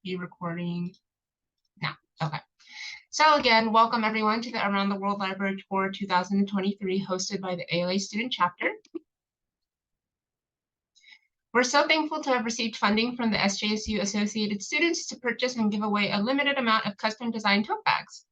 be recording now. Okay. So again, welcome everyone to the Around the World Library Tour 2023 hosted by the ALA Student Chapter. We're so thankful to have received funding from the SJSU associated students to purchase and give away a limited amount of custom designed tote bags.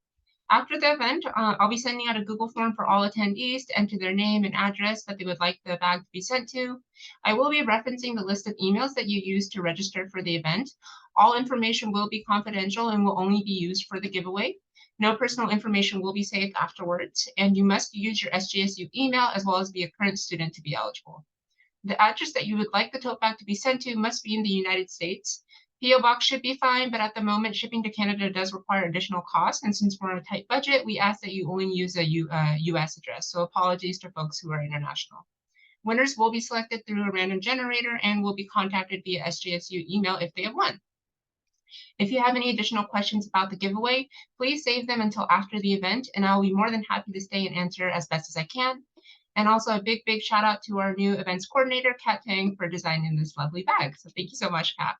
After the event, I'll be sending out a Google form for all attendees to enter their name and address that they would like the bag to be sent to. I will be referencing the list of emails that you used to register for the event. All information will be confidential and will only be used for the giveaway. No personal information will be saved afterwards, and you must use your SJSU email as well as be a current student to be eligible. The address that you would like the tote bag to be sent to must be in the United States. P.O. Box should be fine, but at the moment, shipping to Canada does require additional costs. And since we're on a tight budget, we ask that you only use a US address. So apologies to folks who are international. Winners will be selected through a random generator and will be contacted via SJSU email if they have won. If you have any additional questions about the giveaway, please save them until after the event, and I'll be more than happy to stay and answer as best as I can. And also a big shout out to our new events coordinator, Kat Tang, for designing this lovely bag. So thank you so much, Kat.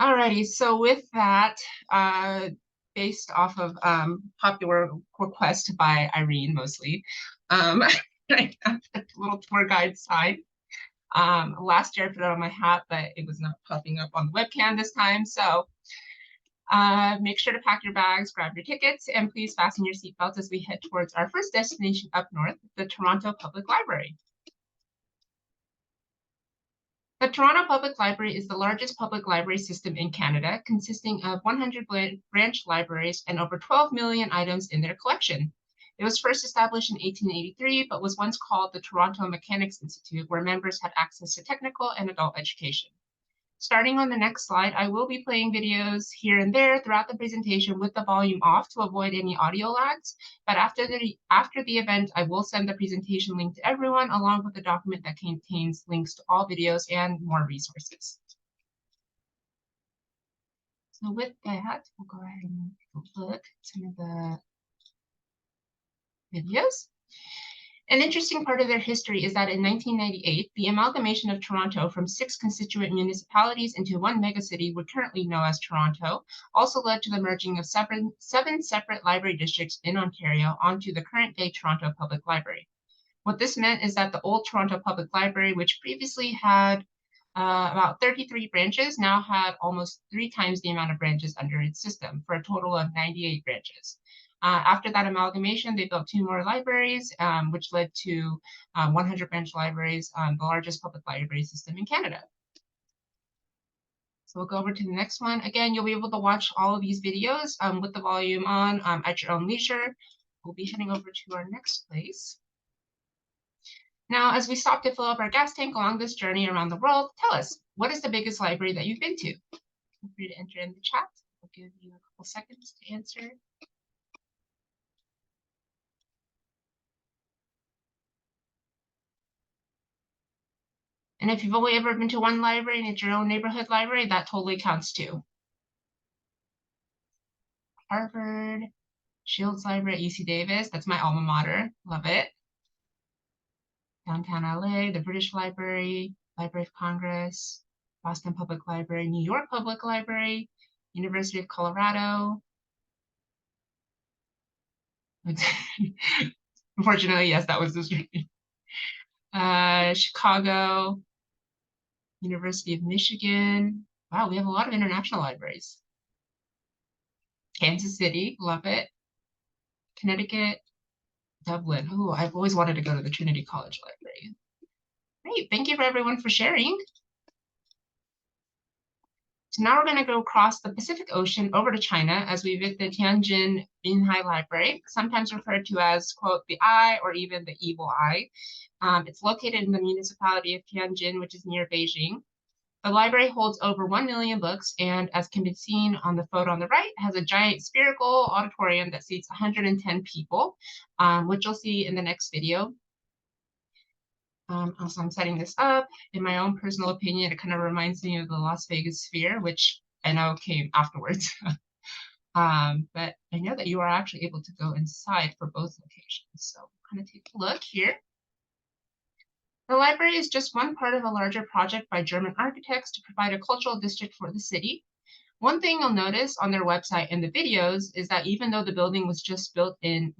Alrighty, so with that, based off of popular request by Irene mostly, I have a little tour guide sign. Last year I put it on my hat, but it was not popping up on the webcam this time. So make sure to pack your bags, grab your tickets, and please fasten your seatbelts as we head towards our first destination up north, the Toronto Public Library. The Toronto Public Library is the largest public library system in Canada, consisting of 100 branch libraries and over 12 million items in their collection. It was first established in 1883, but was once called the Toronto Mechanics Institute, where members had access to technical and adult education. Starting on the next slide, I will be playing videos here and there throughout the presentation with the volume off to avoid any audio lags. But after the event, I will send the presentation link to everyone along with the document that contains links to all videos and more resources. So with that, we'll go ahead and look at some of the videos. An interesting part of their history is that in 1998, the amalgamation of Toronto from 6 constituent municipalities into one megacity we currently know as Toronto also led to the merging of seven separate library districts in Ontario onto the current-day Toronto Public Library. What this meant is that the old Toronto Public Library, which previously had about 33 branches, now had almost 3 times the amount of branches under its system, for a total of 98 branches. After that amalgamation, they built 2 more libraries, which led to 100 branch libraries, the largest public library system in Canada. So we'll go over to the next one. Again, you'll be able to watch all of these videos with the volume on at your own leisure. We'll be heading over to our next place. Now, as we stop to fill up our gas tank along this journey around the world, tell us, what is the biggest library that you've been to? Feel free to enter in the chat. I'll give you a couple seconds to answer. And if you've only ever been to one library and it's your own neighborhood library, that totally counts too. Harvard, Shields Library at UC Davis, that's my alma mater, love it. Downtown LA, the British Library, Library of Congress, Boston Public Library, New York Public Library, University of Colorado. Unfortunately, yes, that was the street. Chicago, University of Michigan. Wow, we have a lot of international libraries. Kansas City, love it. Connecticut, Dublin. Oh, I've always wanted to go to the Trinity College Library. Great, thank you for everyone for sharing. So now we're going to go across the Pacific Ocean over to China as we visit the Tianjin Binhai Library, sometimes referred to as, quote, the Eye or even the Evil Eye. It's located in the municipality of Tianjin, which is near Beijing. The library holds over 1 million books, and as can be seen on the photo on the right, has a giant spherical auditorium that seats 110 people, which you'll see in the next video. Also, I'm setting this up. In my own personal opinion, it kind of reminds me of the Las Vegas Sphere, which I know came afterwards. But I know that you are actually able to go inside for both locations. So kind of take a look here. The library is just one part of a larger project by German architects to provide a cultural district for the city. One thing you'll notice on their website and the videos is that even though the building was built in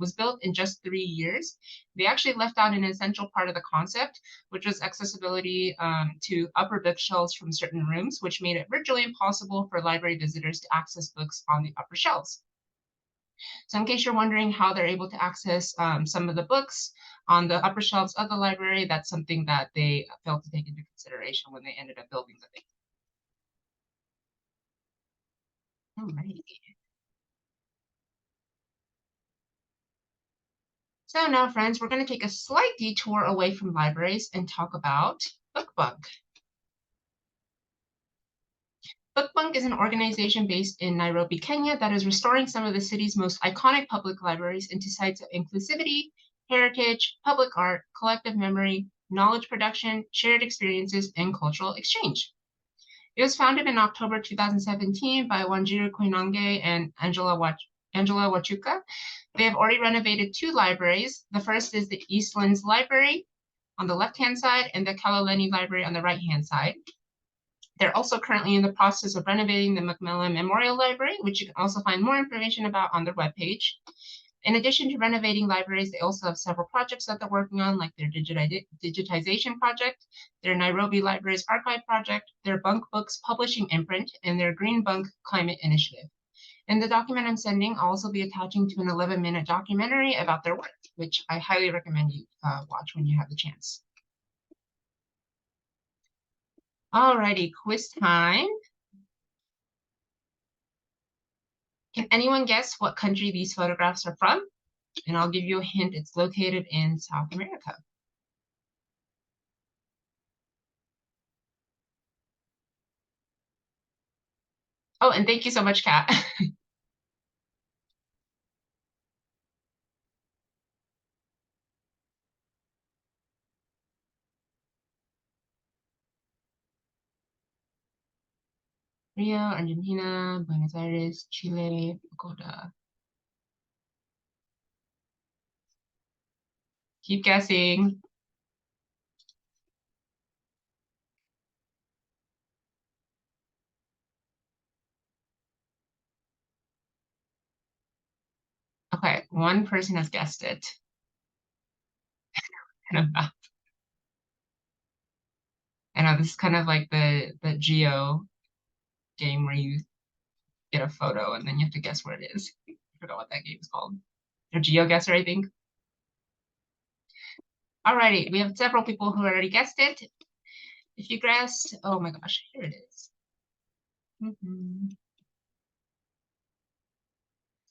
just 3 years, they actually left out an essential part of the concept, which was accessibility to upper bookshelves from certain rooms, which made it virtually impossible for library visitors to access books on the upper shelves. So in case you're wondering how they're able to access some of the books on the upper shelves of the library, that's something that they failed to take into consideration when they ended up building the thing. Alrighty. So now, friends, we're going to take a slight detour away from libraries and talk about BookBunk. BookBunk is an organization based in Nairobi, Kenya, that is restoring some of the city's most iconic public libraries into sites of inclusivity, heritage, public art, collective memory, knowledge production, shared experiences, and cultural exchange. It was founded in October 2017 by Wanjiru Koinange and Angela Wachuka. They have already renovated 2 libraries. The first is the Eastlands Library on the left-hand side and the Kaloleni Library on the right-hand side. They're also currently in the process of renovating the Macmillan Memorial Library, which you can also find more information about on their webpage. In addition to renovating libraries, they also have several projects that they're working on, like their digitization project, their Nairobi Libraries Archive project, their Bunk Books publishing imprint, and their Green Bunk Climate Initiative. In the document I'm sending, I'll also be attaching to an 11-minute documentary about their work, which I highly recommend you watch when you have the chance. Alrighty, quiz time. Can anyone guess what country these photographs are from? And I'll give you a hint, it's located in South America. Oh, and thank you so much, Kat. Rio, Argentina, Buenos Aires, Chile, Bogota. Keep guessing. Okay, one person has guessed it. I know this is kind of like the Geo game where you get a photo and then you have to guess where it is. I forgot what that game is called. Or GeoGuessr, I think. Alrighty, we have several people who already guessed it. If you guessed, oh my gosh, here it is.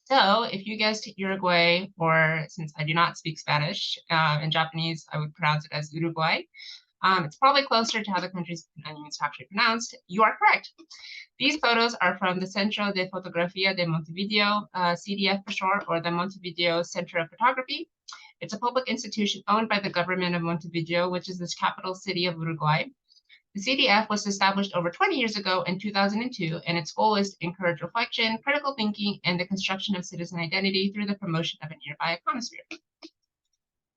So if you guessed Uruguay, or since I do not speak Spanish, in Japanese, I would pronounce it as Uruguay. It's probably closer to how the country's name is actually pronounced. You are correct. These photos are from the Centro de Fotografía de Montevideo, CDF for short, or the Montevideo Center of Photography. It's a public institution owned by the government of Montevideo, which is the capital city of Uruguay. The CDF was established over 20 years ago in 2002, and its goal is to encourage reflection, critical thinking, and the construction of citizen identity through the promotion of a nearby ikonosphere.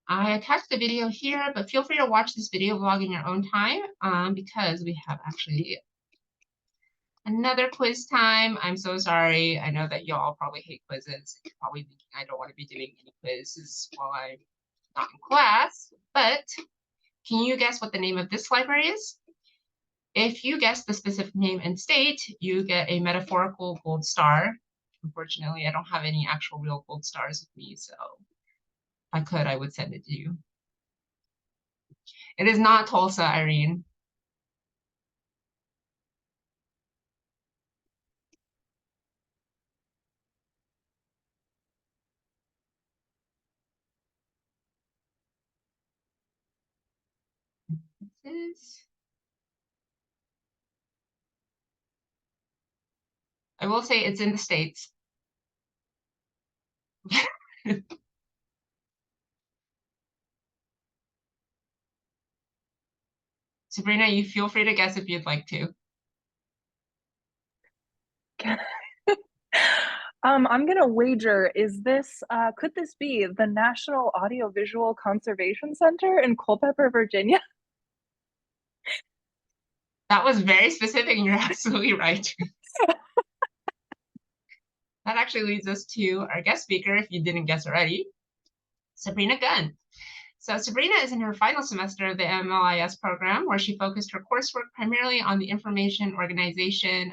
I attached the video here, but feel free to watch this video vlog in your own time because we have actually another quiz time. I'm so sorry. I know that y'all probably hate quizzes. You're probably thinking I don't want to be doing any quizzes while I'm not in class, but can you guess what the name of this library is? If you guess the specific name and state, you get a metaphorical gold star. Unfortunately, I don't have any actual real gold stars with me, so if I could, I would send it to you. It is not Tulsa, Irene. This is... I will say it's in the States. Sabrina, you feel free to guess if you'd like to. I'm gonna wager, could this be the National Audiovisual Conservation Center in Culpeper, Virginia? That was very specific, and you're absolutely right. That actually leads us to our guest speaker, if you didn't guess already, Sabrina Gunn. So Sabrina is in her final semester of the MLIS program, where she focused her coursework primarily on the information organization,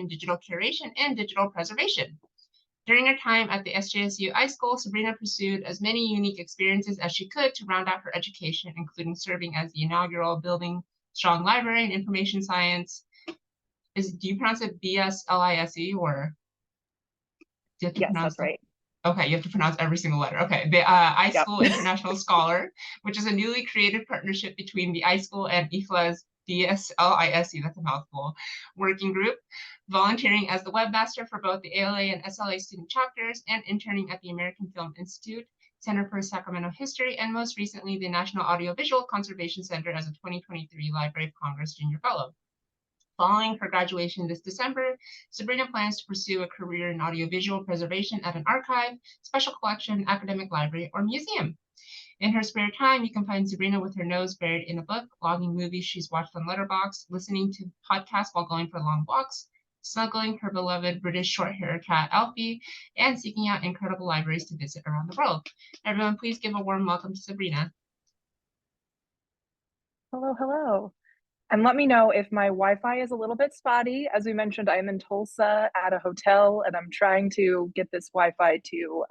digital curation, and digital preservation. During her time at the SJSU iSchool, Sabrina pursued as many unique experiences as she could to round out her education, including serving as the inaugural Building Strong Library in Information Science. Do you pronounce it BSLISE, or do you have to Yes, pronounce that's right. Okay, you have to pronounce every single letter. Okay, the iSchool International Scholar, which is a newly created partnership between the iSchool and IFLA's BSLISE, that's a mouthful, working group, volunteering as the webmaster for both the ALA and SLA student chapters, and interning at the American Film Institute, Center for Sacramento History, and most recently the National Audiovisual Conservation Center as a 2023 Library of Congress Junior Fellow. Following her graduation this December, Sabrina plans to pursue a career in audiovisual preservation at an archive, special collection, academic library, or museum. In her spare time, you can find Sabrina with her nose buried in a book, logging movies she's watched on Letterboxd, listening to podcasts while going for long walks, snuggling her beloved British short-haired cat Alfie, and seeking out incredible libraries to visit around the world. Everyone, please give a warm welcome to Sabrina. Hello, hello. And let me know if my Wi-Fi is a little bit spotty. As we mentioned, I'm in Tulsa at a hotel, and I'm trying to get this Wi-Fi to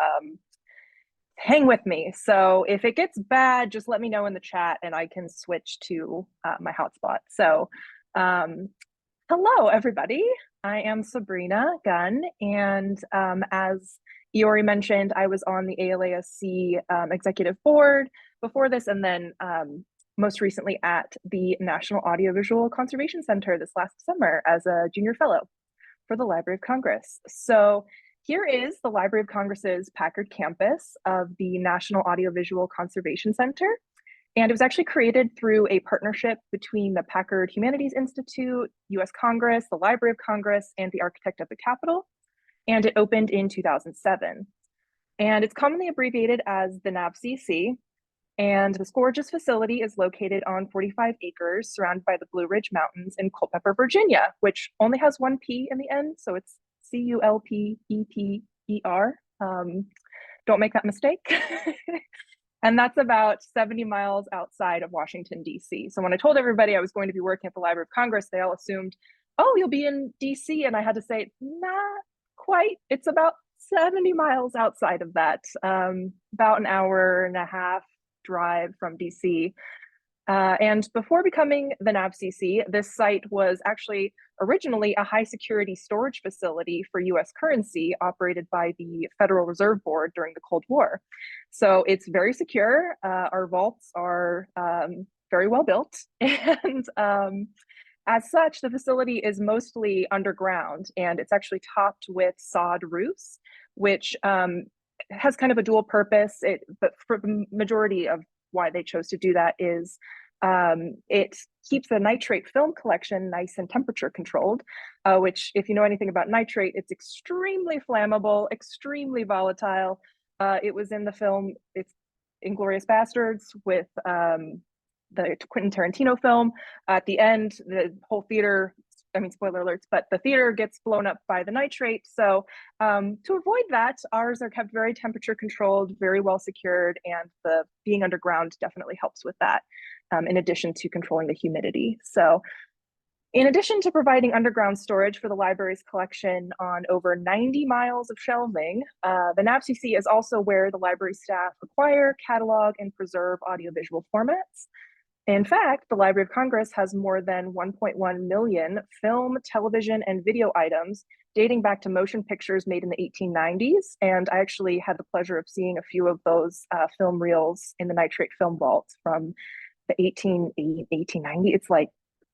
hang with me. So if it gets bad, just let me know in the chat, and I can switch to my hotspot. So hello, everybody. I am Sabrina Gunn, and as Iori mentioned, I was on the ALASC executive board before this, and then most recently at the National Audiovisual Conservation Center this last summer as a junior fellow for the Library of Congress. So here is the Library of Congress's Packard campus of the National Audiovisual Conservation Center. And it was actually created through a partnership between the Packard Humanities Institute, US Congress, the Library of Congress, and the Architect of the Capitol. And it opened in 2007. And it's commonly abbreviated as the NAVCC. And this gorgeous facility is located on 45 acres surrounded by the Blue Ridge Mountains in Culpeper, Virginia, which only has one P in the end. So it's CULPEPER. Don't make that mistake. And that's about 70 miles outside of Washington, D.C. So when I told everybody I was going to be working at the Library of Congress, they all assumed, oh, you'll be in D.C. And I had to say, not quite. It's about 70 miles outside of that, about an hour and a half drive from DC. And before becoming the NAVCC, this site was actually originally a high security storage facility for US currency operated by the Federal Reserve Board during the Cold War. So it's very secure. Our vaults are very well built. And as such, the facility is mostly underground, and it's actually topped with sod roofs, which has kind of a dual purpose. But for the majority of why they chose to do that is it keeps the nitrate film collection nice and temperature controlled, which, if you know anything about nitrate, it's extremely flammable, extremely volatile. It was in the film, it's Inglourious Bastards with the Quentin Tarantino film. At the end, the whole theater, I mean, spoiler alerts, but the theater gets blown up by the nitrate. So to avoid that, ours are kept very temperature controlled, very well secured, and the being underground definitely helps with that, in addition to controlling the humidity. So in addition to providing underground storage for the library's collection on over 90 miles of shelving, the NAVCC is also where the library staff acquire, catalog, and preserve audiovisual formats. In fact, the Library of Congress has more than 1.1 million film, television, and video items dating back to motion pictures made in the 1890s. And I actually had the pleasure of seeing a few of those film reels in the Nitrate Film Vault from the 1890. It's like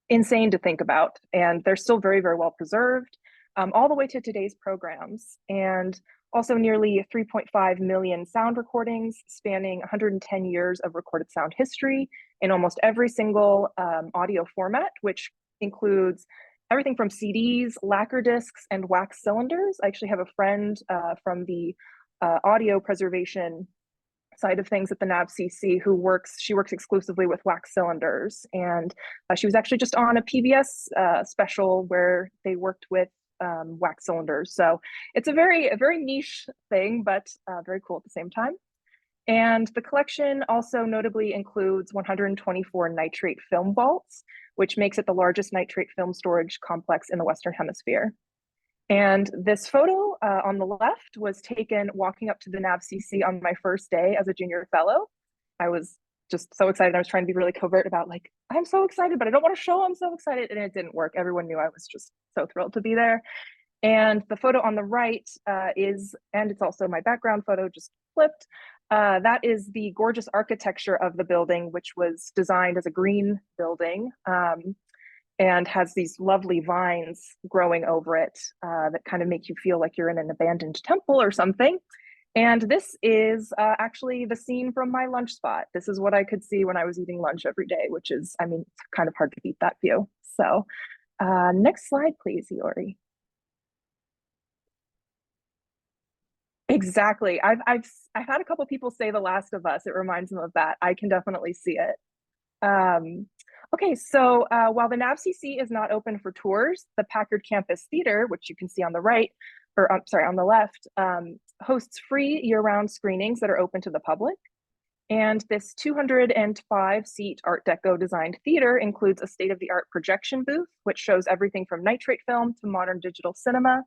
insane to think about. And they're still very, very well preserved, all the way to today's programs. And also nearly 3.5 million sound recordings spanning 110 years of recorded sound history in almost every single audio format, which includes everything from CDs, lacquer discs, and wax cylinders. I actually have a friend from the audio preservation side of things at the NAVCC, she works exclusively with wax cylinders, and she was actually just on a PBS special where they worked with wax cylinders. So it's a very niche thing, but very cool at the same time. And the collection also notably includes 124 nitrate film vaults, which makes it the largest nitrate film storage complex in the Western Hemisphere. And this photo on the left was taken walking up to the NAVCC on my first day as a junior fellow. I was just so excited. I was trying to be really covert about like, I'm so excited, but I don't want to show I'm so excited. And it didn't work. Everyone knew I was just so thrilled to be there. And the photo on the right and it's also my background photo, just flipped. That is the gorgeous architecture of the building, which was designed as a green building. And has these lovely vines growing over it that kind of make you feel like you're in an abandoned temple or something. And this is actually the scene from my lunch spot. This is what I could see when I was eating lunch every day, which is, I mean, it's kind of hard to beat that view. So next slide, please, Iori. Exactly. I've had a couple people say The Last of Us. It reminds them of that. I can definitely see it. Okay, so while the NAVCC is not open for tours, the Packard Campus Theater, which you can see on the right, or sorry, on the left, hosts free year-round screenings that are open to the public. And this 205-seat Art Deco designed theater includes a state-of-the-art projection booth, which shows everything from nitrate film to modern digital cinema.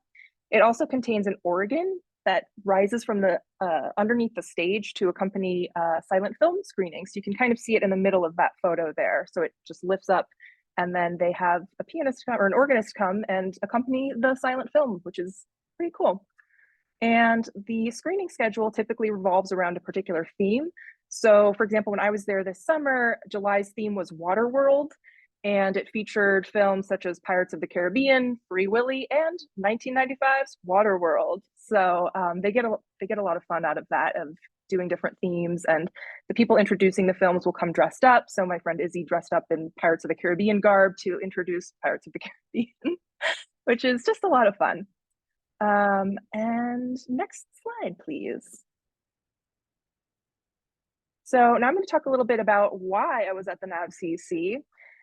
It also contains an organ that rises from the underneath the stage to accompany silent film screenings. You can kind of see it in the middle of that photo there. So it just lifts up, and then they have a pianist come, or an organist come and accompany the silent film, which is pretty cool. And the screening schedule typically revolves around a particular theme. So for example, when I was there this summer, July's theme was Waterworld, and it featured films such as Pirates of the Caribbean, Free Willy, and 1995's Waterworld. So they get a lot of fun out of that, of doing different themes, and the people introducing the films will come dressed up. So my friend Izzy dressed up in Pirates of the Caribbean garb to introduce Pirates of the Caribbean, which is just a lot of fun. And next slide, please. So now I'm going to talk a little bit about why I was at the NAVCC.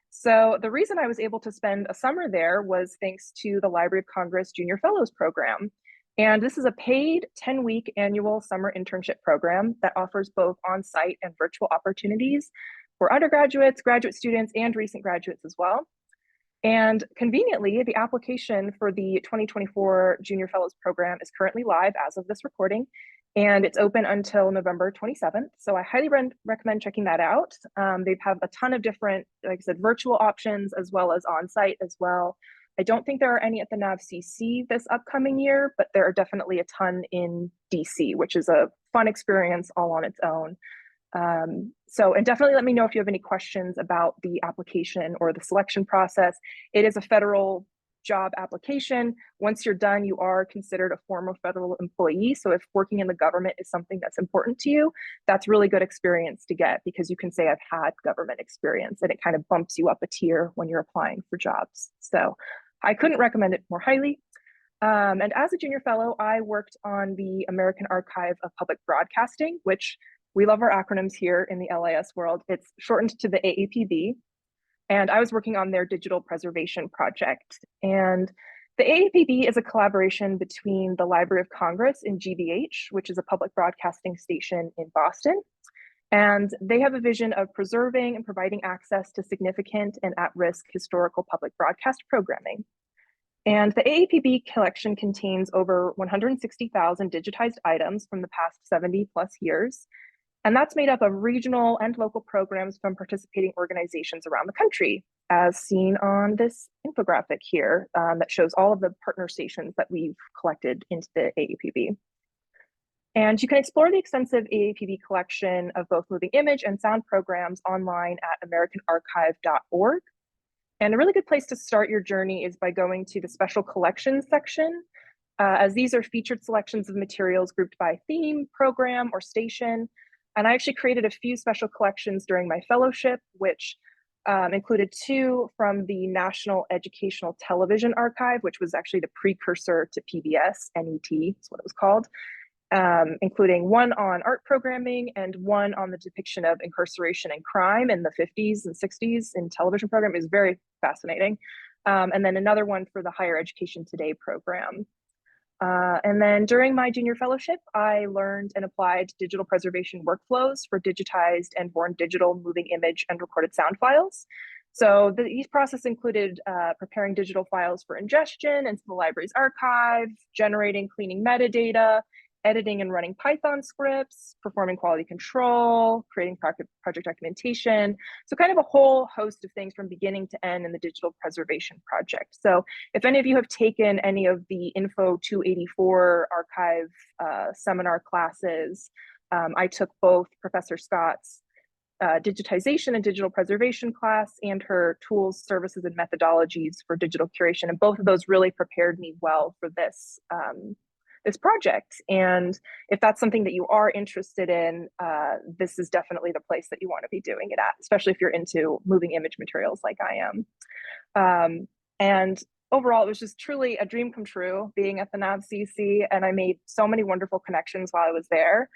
So the reason I was able to spend a summer there was thanks to the Library of Congress Junior Fellows Program. And this is a paid 10-week annual summer internship program that offers both on-site and virtual opportunities for undergraduates, graduate students, and recent graduates as well. And conveniently, the application for the 2024 Junior Fellows Program is currently live as of this recording, and it's open until November 27th. So I highly recommend checking that out. They have a ton of different, like I said, virtual options as well as on-site as well. I don't think there are any at the NAVCC this upcoming year, but there are definitely a ton in DC, which is a fun experience all on its own. And definitely let me know if you have any questions about the application or the selection process. It is a federal job application. Once you're done, you are considered a former federal employee. So if working in the government is something that's important to you, that's really good experience to get, because you can say I've had government experience, and it kind of bumps you up a tier when you're applying for jobs. So I couldn't recommend it more highly. And as a junior fellow, I worked on the American Archive of Public Broadcasting, which we love our acronyms here in the LIS world. It's shortened to the AAPB. And I was working on their digital preservation project. And the AAPB is a collaboration between the Library of Congress and GBH, which is a public broadcasting station in Boston. And they have a vision of preserving and providing access to significant and at-risk historical public broadcast programming. And the AAPB collection contains over 160,000 digitized items from the past 70 plus years. And that's made up of regional and local programs from participating organizations around the country, as seen on this infographic here that shows all of the partner stations that we've collected into the AAPB. And you can explore the extensive AAPB collection of both moving image and sound programs online at americanarchive.org. And a really good place to start your journey is by going to the special collections section, as these are featured selections of materials grouped by theme, program, or station. And I actually created a few special collections during my fellowship, which included 2 from the National Educational Television Archive, which was actually the precursor to PBS, NET is what it was called. including one on art programming and one on the depiction of incarceration and crime in the 50s and 60s in television program. Is very fascinating. And then another one for the Higher Education Today program. And then during my junior fellowship, I learned and applied digital preservation workflows for digitized and born digital moving image and recorded sound files. So each process included preparing digital files for ingestion into the library's archive, generating, cleaning metadata, editing and running Python scripts, performing quality control, creating project documentation. So kind of a whole host of things from beginning to end in the digital preservation project. So if any of you have taken any of the Info 284 archive seminar classes, I took both Professor Scott's digitization and digital preservation class and her tools, services, and methodologies for digital curation. And both of those really prepared me well for this this project. And if that's something that you are interested in, this is definitely the place that you want to be doing it at, especially if you're into moving image materials like I am. And overall, it was just truly a dream come true being at the NAVCC, and I made so many wonderful connections while I was there.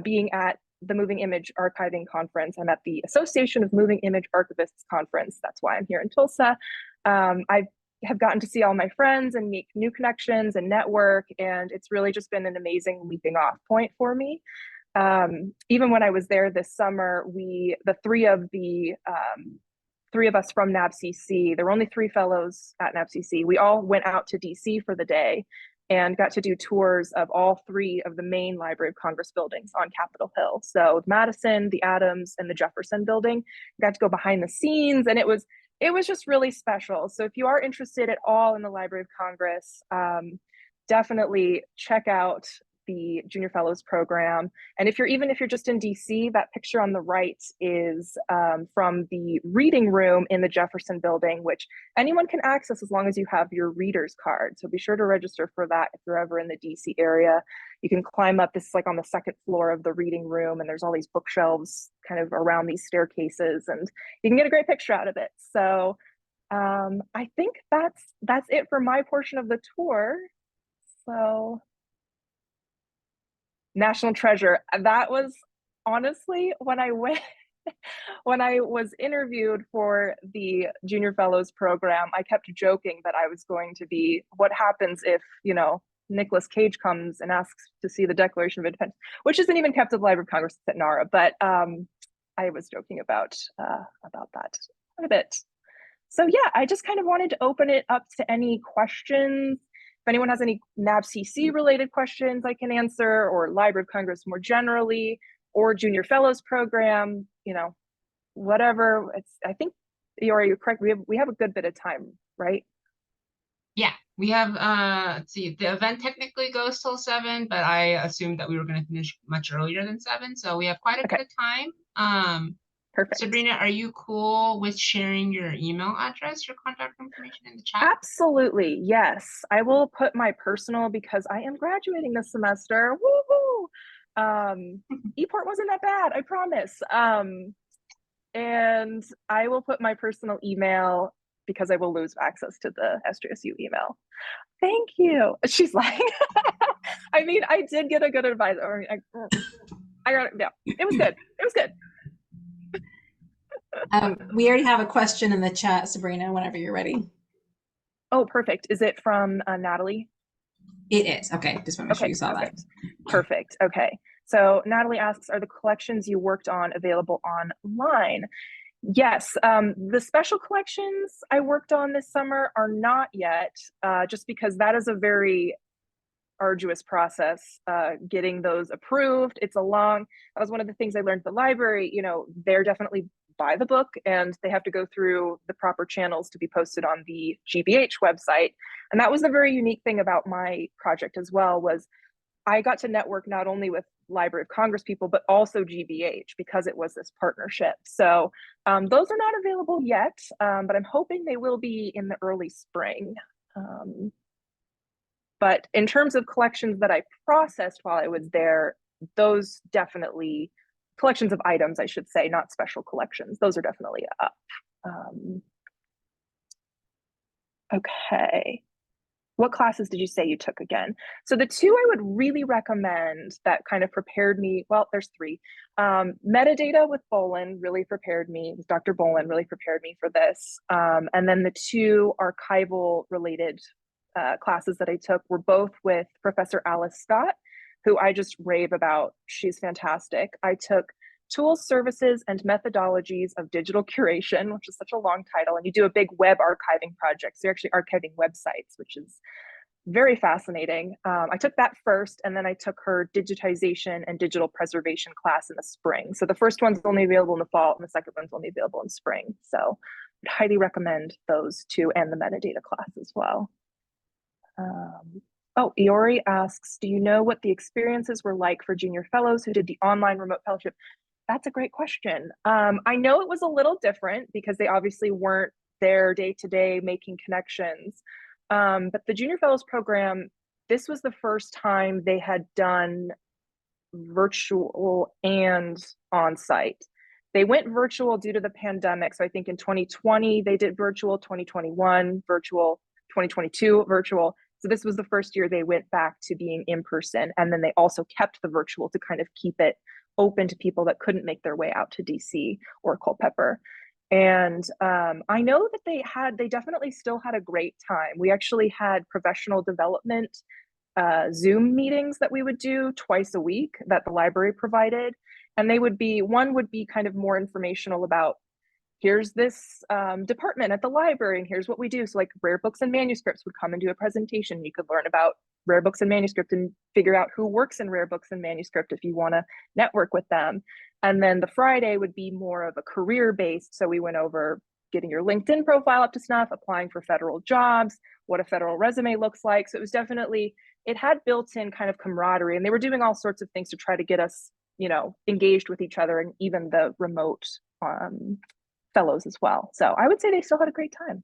Being at the Moving Image Archiving Conference, I'm at the Association of Moving Image Archivists Conference. That's why I'm here in Tulsa. I have gotten to see all my friends and make new connections and network, and it's really just been an amazing leaping off point for me. Even when I was there this summer, the three of us from NAVCC, there were only 3 fellows at NAVCC. We all went out to DC for the day and got to do tours of all 3 of the main Library of Congress buildings on Capitol Hill. So Madison, the Adams, and the Jefferson building. Got to go behind the scenes, and it was just really special. So if you are interested at all in the Library of Congress, definitely check out the Junior Fellows program. And even if you're just in DC, that picture on the right is from the reading room in the Jefferson building, which anyone can access as long as you have your reader's card. So be sure to register for that if you're ever in the DC area. You can climb up, this is like on the 2nd floor of the reading room, and there's all these bookshelves kind of around these staircases, and you can get a great picture out of it. So I think that's it for my portion of the tour. So National Treasure, that was honestly when I was interviewed for the Junior Fellows program, I kept joking that I was going to be, what happens if, Nicolas Cage comes and asks to see the Declaration of Independence, which isn't even kept at the Library of Congress at NARA, but I was joking about that quite a bit. So yeah, I just kind of wanted to open it up to any questions. If anyone has any NAVCC related questions I can answer, or Library of Congress more generally, or Junior Fellows program, whatever. I think, you're correct. We have a good bit of time, right? Yeah, we have, let's see, the event technically goes till 7, but I assumed that we were going to finish much earlier than 7. So we have quite a bit of time. Perfect. Sabrina, are you cool with sharing your email address, your contact information in the chat? Absolutely, yes. I will put my personal, because I am graduating this semester. Woohoo! ePort wasn't that bad, I promise. And I will put my personal email because I will lose access to the SJSU email. Thank you. She's like, I mean, I did get a good advisor. I got it. Yeah, it was good. It was good. We already have a question in the chat, Sabrina, whenever you're ready. Oh, perfect. Is it from Natalie? It is. Okay, just want to make sure you saw that. Perfect. Okay. So Natalie asks, are the collections you worked on available online? Yes. The special collections I worked on this summer are not yet, just because that is a very arduous process, getting those approved. That was one of the things I learned at the library. They're definitely buy the book, and they have to go through the proper channels to be posted on the GBH website. And that was the very unique thing about my project as well, was I got to network not only with Library of Congress people, but also GBH, because it was this partnership. So those are not available yet, but I'm hoping they will be in the early spring. But in terms of collections that I processed while I was there, those definitely, collections of items, I should say, not special collections, those are definitely up. Okay. What classes did you say you took again? So the two I would really recommend that kind of prepared me, well, there's three. Metadata with Bolin really prepared me, with Dr. Bolin really prepared me for this. And then the two archival related classes that I took were both with Professor ALASC, who I just rave about. She's fantastic. I took Tools, Services, and Methodologies of Digital Curation, which is such a long title, and you do a big web archiving project. So you're actually archiving websites, which is very fascinating. I took that first, and then I took her digitization and digital preservation class in the spring. So the first one's only available in the fall, and the second one's only available in spring. So I'd highly recommend those two and the metadata class as well. Oh, Iori asks, do you know what the experiences were like for junior fellows who did the online remote fellowship? That's a great question. I know it was a little different because they obviously weren't there day to day making connections. But the Junior Fellows program, this was the first time they had done virtual and on-site. They went virtual due to the pandemic. So I think in 2020, they did virtual, 2021 virtual, 2022 virtual. So this was the first year they went back to being in person. And then they also kept the virtual to kind of keep it open to people that couldn't make their way out to DC or Culpeper. And I know that they definitely still had a great time. We actually had professional development Zoom meetings that we would do twice a week that the library provided. And one would be kind of more informational about, here's this department at the library, and here's what we do. So like rare books and manuscripts would come and do a presentation. You could learn about rare books and manuscript and figure out who works in rare books and manuscript if you want to network with them. And then the Friday would be more of a career based. So we went over getting your LinkedIn profile up to snuff, applying for federal jobs, what a federal resume looks like. So it was definitely, it had built in kind of camaraderie, and they were doing all sorts of things to try to get us, engaged with each other, and even the remote fellows as well. So I would say they still had a great time.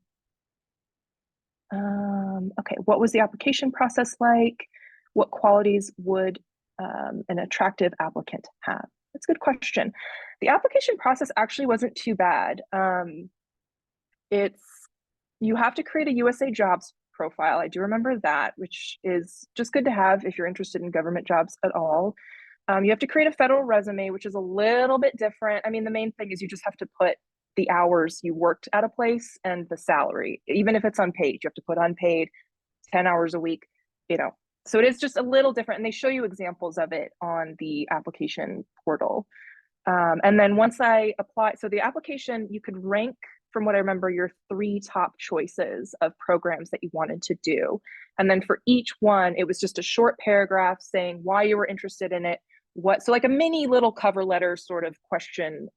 Okay, what was the application process like? What qualities would an attractive applicant have? That's a good question. The application process actually wasn't too bad. You have to create a USA Jobs profile. I do remember that, which is just good to have if you're interested in government jobs at all. You have to create a federal resume, which is a little bit different. I mean, the main thing is you just have to put the hours you worked at a place and the salary. Even if it's unpaid, you have to put unpaid, 10 hours a week, So it is just a little different, and they show you examples of it on the application portal. And then once I apply, so the application, you could rank, from what I remember, your 3 top choices of programs that you wanted to do. And then for each one, it was just a short paragraph saying why you were interested in it, so like a mini little cover letter sort of question,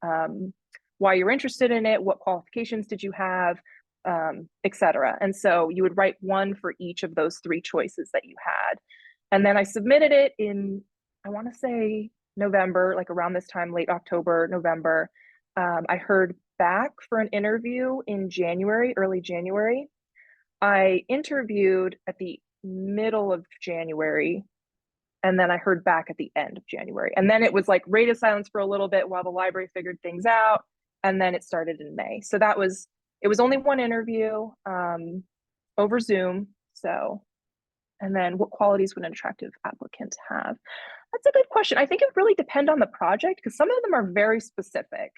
why you're interested in it, what qualifications did you have, etc. And so you would write one for each of those 3 choices that you had. And then I submitted it in, I want to say November, like around this time, late October, November. I heard back for an interview in January, early January. I interviewed at the middle of January, and then I heard back at the end of January. And then it was like radio silence for a little bit while the library figured things out. And then it started in May. So it was only one interview over Zoom. So, and then what qualities would an attractive applicant have? That's a good question. I think it really depends on the project, because some of them are very specific.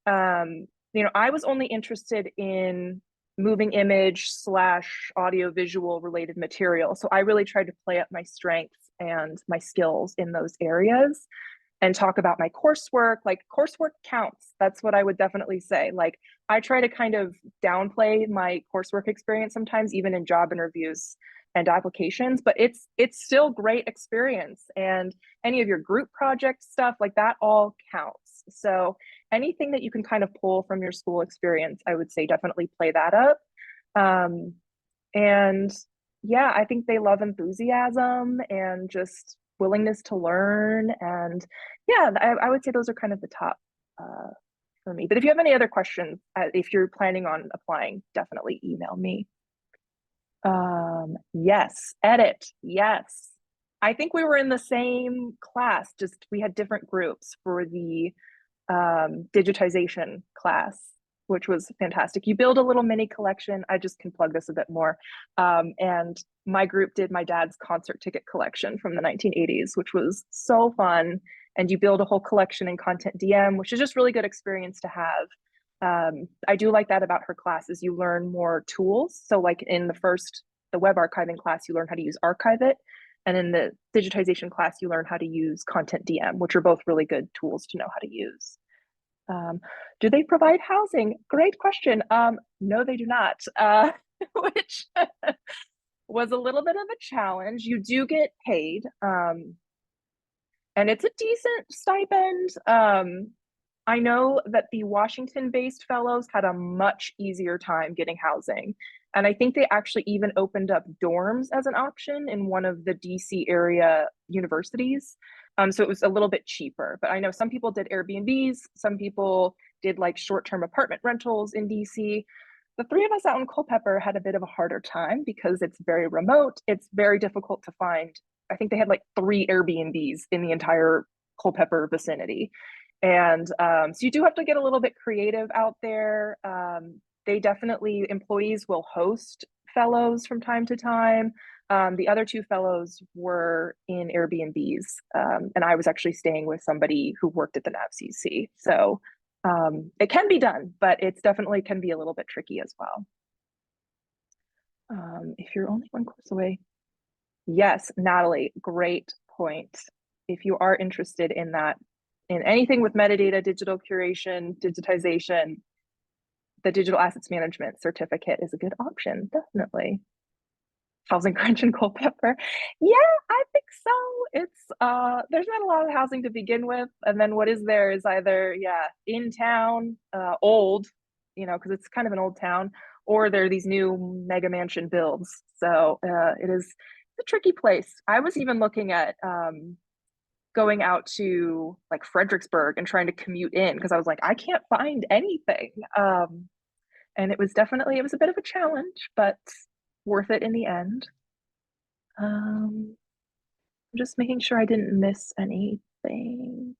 I was only interested in moving image / audio visual related material. So I really tried to play up my strengths and my skills in those areas and talk about my coursework. Like, coursework counts. That's what I would definitely say. Like, I try to kind of downplay my coursework experience sometimes, even in job interviews and applications, but it's still great experience. And any of your group project stuff, like that all counts. So anything that you can kind of pull from your school experience, I would say definitely play that up. And yeah, I think they love enthusiasm and just willingness to learn. And yeah, I would say those are kind of the top for me. But if you have any other questions, if you're planning on applying, definitely email me. Yes, edit, yes. I think we were in the same class, just we had different groups for the digitization class. which was fantastic. You build a little mini collection. I just can plug this a bit more. And my group did my dad's concert ticket collection from the 1980s, which was so fun. And you build a whole collection in Content DM, which is just really good experience to have. I do like that about her classes. You learn more tools. So like in the web archiving class, you learn how to use Archive It. And in the digitization class, you learn how to use Content DM, which are both really good tools to know how to use. Do they provide housing? Great question. No, they do not, which was a little bit of a challenge. You do get paid, and it's a decent stipend. I know that the Washington-based fellows had a much easier time getting housing. And I think they actually even opened up dorms as an option in one of the DC area universities. So it was a little bit cheaper, but I know some people did Airbnbs, some people did like short-term apartment rentals in DC. The three of us out in Culpeper had a bit of a harder time because it's very remote. It's very difficult to find. I think they had like 3 Airbnbs in the entire Culpeper vicinity. And so you do have to get a little bit creative out there. Employees will host fellows from time to time. The other 2 fellows were in Airbnbs, and I was actually staying with somebody who worked at the NAVCC. So it can be done, but it's definitely can be a little bit tricky as well. If you're only one course away. Yes, Natalie, great point. If you are interested in that, in anything with metadata, digital curation, digitization, the digital assets management certificate is a good option, definitely. Housing crunch in Culpeper. Yeah, I think so. It's there's not a lot of housing to begin with, and then what is there is either in town, old, because it's kind of an old town, or there are these new mega mansion builds. So it's a tricky place. I was even looking at going out to like Fredericksburg and trying to commute in because I was like, I can't find anything. And it was a bit of a challenge, but worth it in the end. I'm just making sure I didn't miss anything.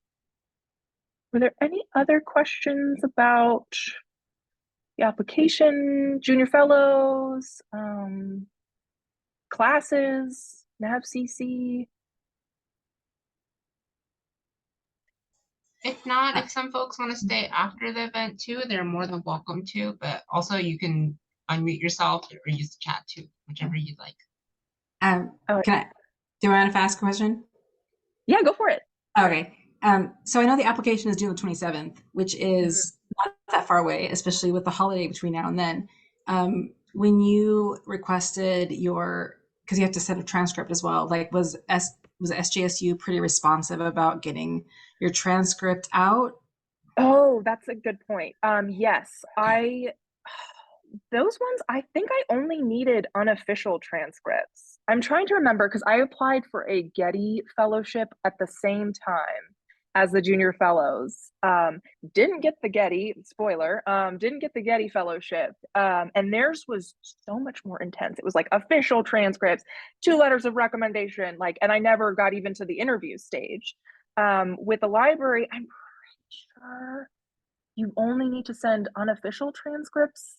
Were there any other questions about the application, junior fellows, classes, NAVCC? If not, if some folks want to stay after the event too, they're more than welcome to, but also you can unmute yourself or use the chat too, whichever you'd like. Do I want to ask a question? Yeah, go for it. Okay. So I know the application is due the 27th, which is not that far away, especially with the holiday between now and then. When you requested because you have to send a transcript as well, like was SJSU pretty responsive about getting your transcript out? Oh, that's a good point. Yes, those ones, I think I only needed unofficial transcripts. I'm trying to remember because I applied for a Getty fellowship at the same time as the junior fellows. Didn't get the Getty, spoiler, didn't get the Getty fellowship. And theirs was so much more intense. It was like official transcripts, 2 letters of recommendation, and I never got even to the interview stage. With the library, I'm pretty sure you only need to send unofficial transcripts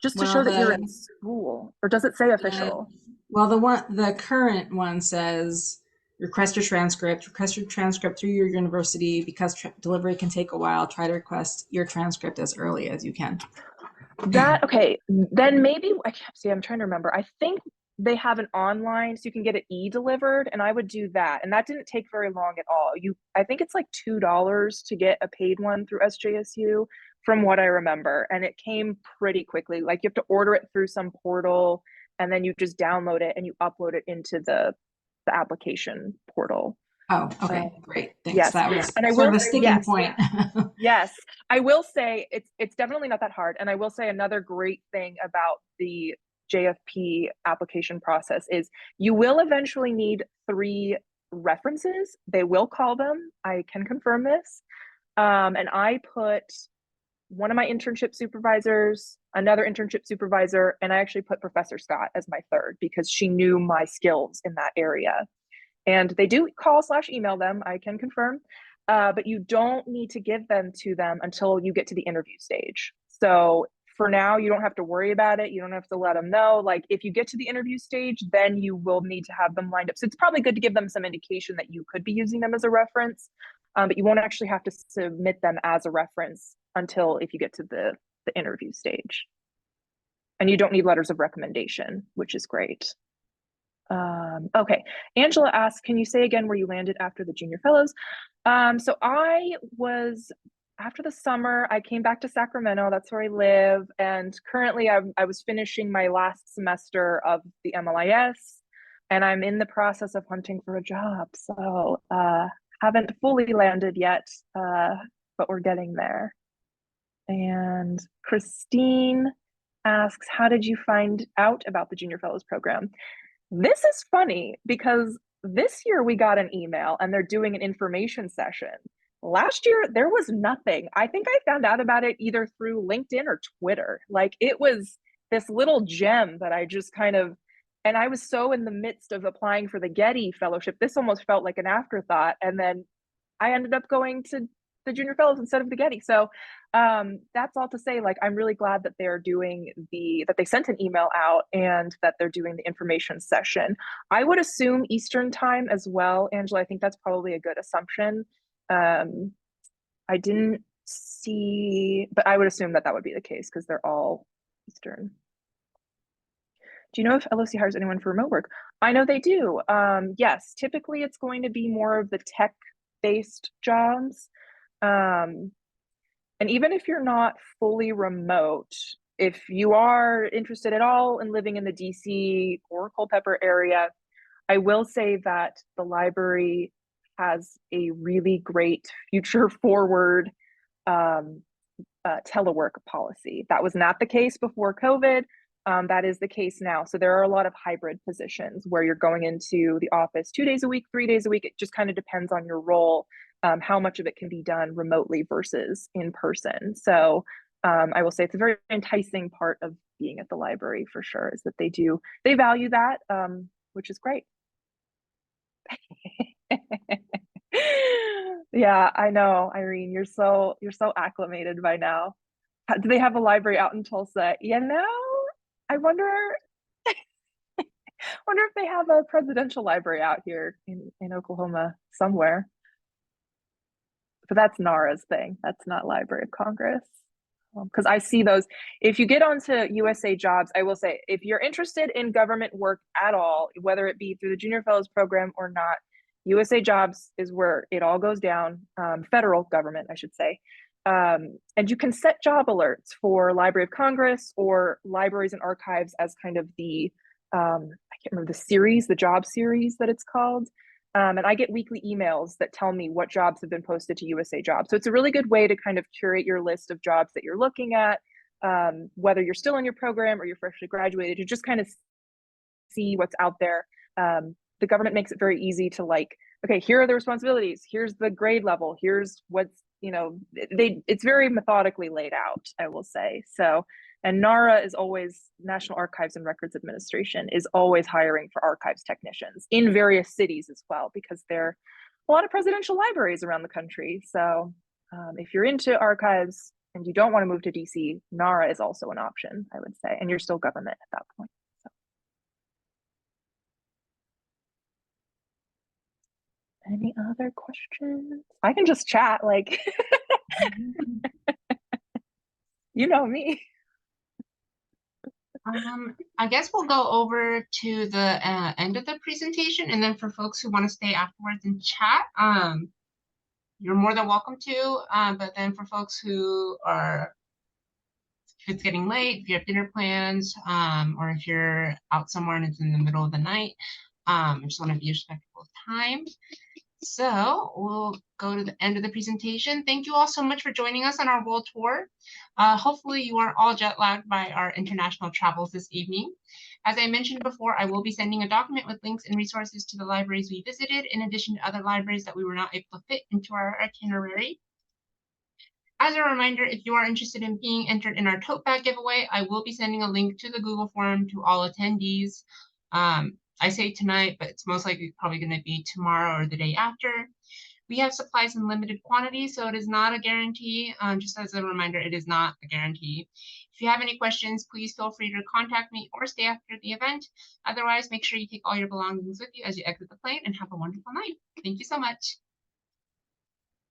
just to show that you're in school, or does it say official? The current one says request your transcript through your university because delivery can take a while. Try to request your transcript as early as you can. Okay, then maybe I'm trying to remember. I think they have an online, so you can get it e-delivered, and I would do that. And that didn't take very long at all. I think it's like $2 to get a paid one through SJSU, from what I remember, and it came pretty quickly. Like you have to order it through some portal, and then you just download it and you upload it into the application portal. Oh, okay, great. Thanks. Yes, that was and I sort will of a sticking point. Yes, I will say it's definitely not that hard. And I will say another great thing about the JFP application process is you will eventually need 3 references. They will call them. I can confirm this. And I put one of my internship supervisors, another internship supervisor, and I actually put Professor Scott as my 3rd because she knew my skills in that area. And they do call/email them, I can confirm. but you don't need to give them to them until you get to the interview stage. So for now, you don't have to worry about it. You don't have to let them know. Like if you get to the interview stage, then you will need to have them lined up. So it's probably good to give them some indication that you could be using them as a reference, but you won't actually have to submit them as a reference until if you get to the interview stage. And you don't need letters of recommendation, which is great. Okay, Angela asks, can you say again where you landed after the junior fellows? So I was, after the summer, I came back to Sacramento. That's where I live. And currently I was finishing my last semester of the MLIS, and I'm in the process of hunting for a job. So haven't fully landed yet, but we're getting there. And Christine asks, how did you find out about the Junior Fellows program? This is funny because this year we got an email and they're doing an information session. Last year, there was nothing. I think I found out about it either through LinkedIn or Twitter. Like it was this little gem that I just kind of, and I was so in the midst of applying for the Getty Fellowship, this almost felt like an afterthought. And then I ended up going to the Junior Fellows instead of the Getty. So that's all to say, like, I'm really glad that they're doing that they sent an email out and that they're doing the information session. I would assume Eastern time as well, Angela. I think that's probably a good assumption. I didn't see, but I would assume that would be the case because they're all Eastern. Do you know if LOC hires anyone for remote work? I know they do. Yes, typically it's going to be more of the tech-based jobs. And even if you're not fully remote, if you are interested at all in living in the DC or Culpeper area, I will say that the library has a really great future forward telework policy. That was not the case before COVID. That is the case now. So there are a lot of hybrid positions where you're going into the office 2 days a week, 3 days a week. It just kind of depends on your role, how much of it can be done remotely versus in person. So I will say it's a very enticing part of being at the library for sure, is that they value that, which is great. Yeah, I know, Irene, you're so acclimated by now. Do they have a library out in Tulsa? You know, I wonder if they have a presidential library out here in Oklahoma somewhere. But that's NARA's thing. That's not Library of Congress. Because I see those. If you get onto USA Jobs, I will say, if you're interested in government work at all, whether it be through the Junior Fellows program or not, USA Jobs is where it all goes down, federal government, I should say. And you can set job alerts for Library of Congress or libraries and archives as kind of the, I can't remember the job series that it's called. And I get weekly emails that tell me what jobs have been posted to USA Jobs. So it's a really good way to kind of curate your list of jobs that you're looking at, whether you're still in your program or you're freshly graduated, to just kind of see what's out there. The government makes it very easy to, like, okay, here are the responsibilities, here's the grade level, here's what's, it's very methodically laid out, I will say. So, and NARA is always, National Archives and Records Administration is always hiring for archives technicians in various cities as well, because there are a lot of presidential libraries around the country. So if you're into archives and you don't want to move to DC, NARA is also an option, I would say, and you're still government at that point. Any other questions? I can just chat, like, you know me. I guess we'll go over to the end of the presentation, and then for folks who want to stay afterwards and chat, you're more than welcome to. But then for folks who are, if it's getting late, if you have dinner plans, or if you're out somewhere and it's in the middle of the night, I just want to be respectful of time. So we'll go to the end of the presentation. Thank you all so much for joining us on our world tour. Hopefully you aren't all jet lagged by our international travels this evening. As I mentioned before, I will be sending a document with links and resources to the libraries we visited, in addition to other libraries that we were not able to fit into our itinerary. As a reminder, if you are interested in being entered in our tote bag giveaway, I will be sending a link to the Google form to all attendees. I say tonight, but it's most likely probably going to be tomorrow or the day after. We have supplies in limited quantity, so it is not a guarantee. Just as a reminder, it is not a guarantee. If you have any questions, please feel free to contact me or stay after the event. Otherwise, make sure you take all your belongings with you as you exit the plane and have a wonderful night. Thank you so much.